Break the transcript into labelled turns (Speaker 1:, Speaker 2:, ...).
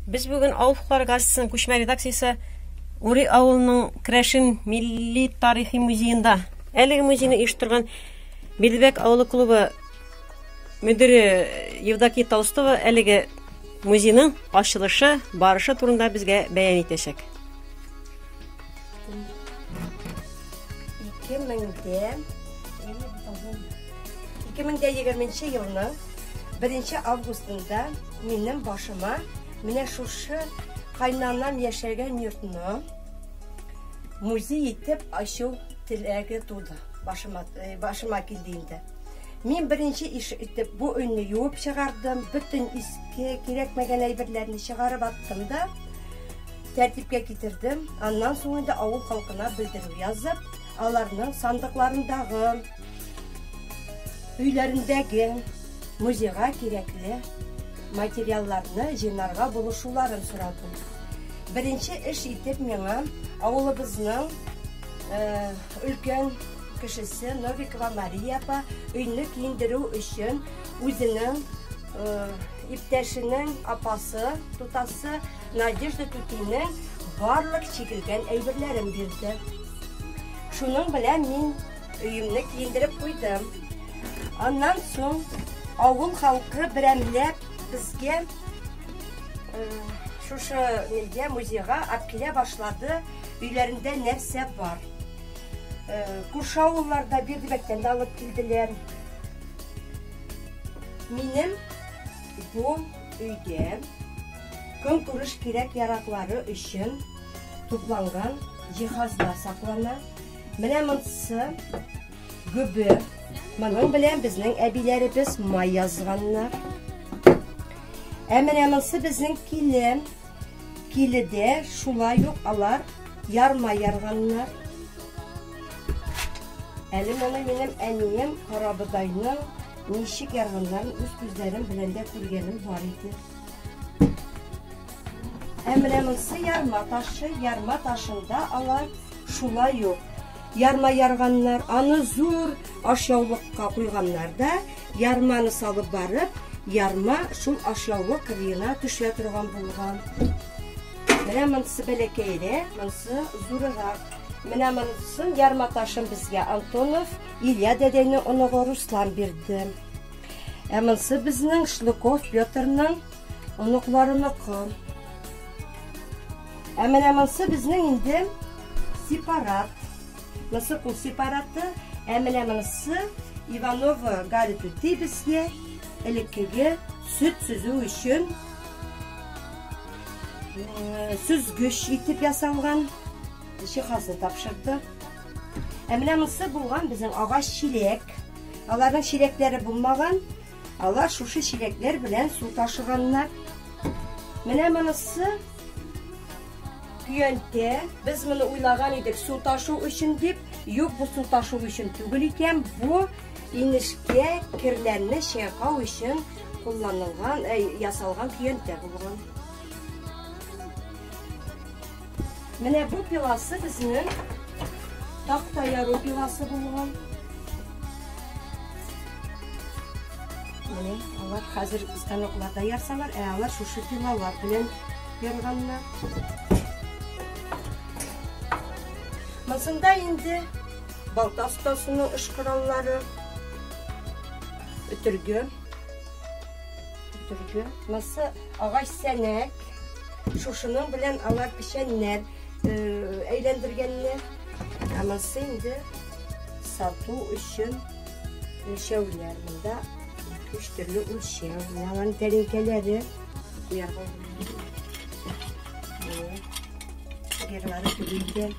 Speaker 1: Biz bugün Avuklar Gazetesi'nin күчмә редакциясы Ури авылының Крәшин милли тарихи музейында. Әлеге музейны оештырган Белбек авылы клубы мөдире Евдокия Толстова әлеге музейның ачылышы, барышы турында безгә бәян итәчәк.
Speaker 2: 2020 елның 1 августында минем башыма менә шушы кайнанам яшәгән йортны музей итеп ачу теләге туды. Башыма килде инде. Мин беренче иш итеп бу өйне юып чыгардым, бүтән иске кирәкмәгән әйберләрне чыгарып аттым да тәртипкә китердем. Аннан соң инде авыл халкына белдерү язып, аларның сандыкларындагы, өйләрендәге музейга кирәкле материалларны җыйнарга булышуларын сорадым. Беренче эш итеп миңа авылыбызның өлкән кешесе Новикова Мария апа өйне киендерү өчен үзенең иптәшенең апасы, тутасы Надежда Тутиның барлык чигелгән әйберләрен бирде. Шуның белән мин өемне киендереп куйдым. Аннан соң авыл халкы берәмләп безгә шушы музейга алып килә башлады. Өйләрендә нәрсә бар. Күрше авылларда Бердебектән дә алып килделәр. Минем бу өйдә конкурс кирәк-яраклары өчен тупланган җиһазлар саклана. Менә монысы гөбе. Моның белән безнең әбиләребез май язганнар. Менә монысы безнең килем. Киледә шулай ук алар ярма ярганнар. Әле моны минем әнием Карабыдайның ничек ярганнарын үз күзләрем белән дә күргәнем бар иде. Менә монысы ярма ташы. Ярма ташында алар шулай ук ярма ярганнар. Аны зур ашъяулыкка куйганнар да, ярманы салып барып, ярма шул ашъяулык кырыена төшә торган булган. Менә монысы бәләкәйрәк, монысы зурырак. Менә монысы ярма ташын безгә Антонов Илья дәдәйнең оныгы Руслан бирде. Монысы безнең Шлыков Петрның оныкларыныкы. Менә монысы безнең инде сепарат. Монысы кул сепараты. Менә монысы Иванова Галя Тути безгә элеккеге сөт сүзү өчен сүзгүч итеп ясалган җиһазны тапшырды. Менә монысы булган безнең агач чиләк. Аларның чиләкләре булмаган. Алар шушы чиләкләр белән су ташыганнар. Менә монысы көянтә. Без моны уйлаган идек су ташу өчен дип, юк бу су ташу өчен түгел икән. Бу инешкә кирләрне чайкау өчен кулланылган, ясалган көянтә булган. Менә бу пиласы безнең такта яру пиласы булган. Менә алар хәзер станокларда ярсалар, алар шушы пилалар белән ярганнар. Монсында инде балта остасының эш кораллары, өтөргө. Монсы агач сәнәк. Шушының белән алар печәннәр әйләндергәннәр. Монсы инде сату өчен үлчәүләр. Монда 3 төрле үлчәү, яңан тәрәкәләре куярга. Герлары төбәлгән.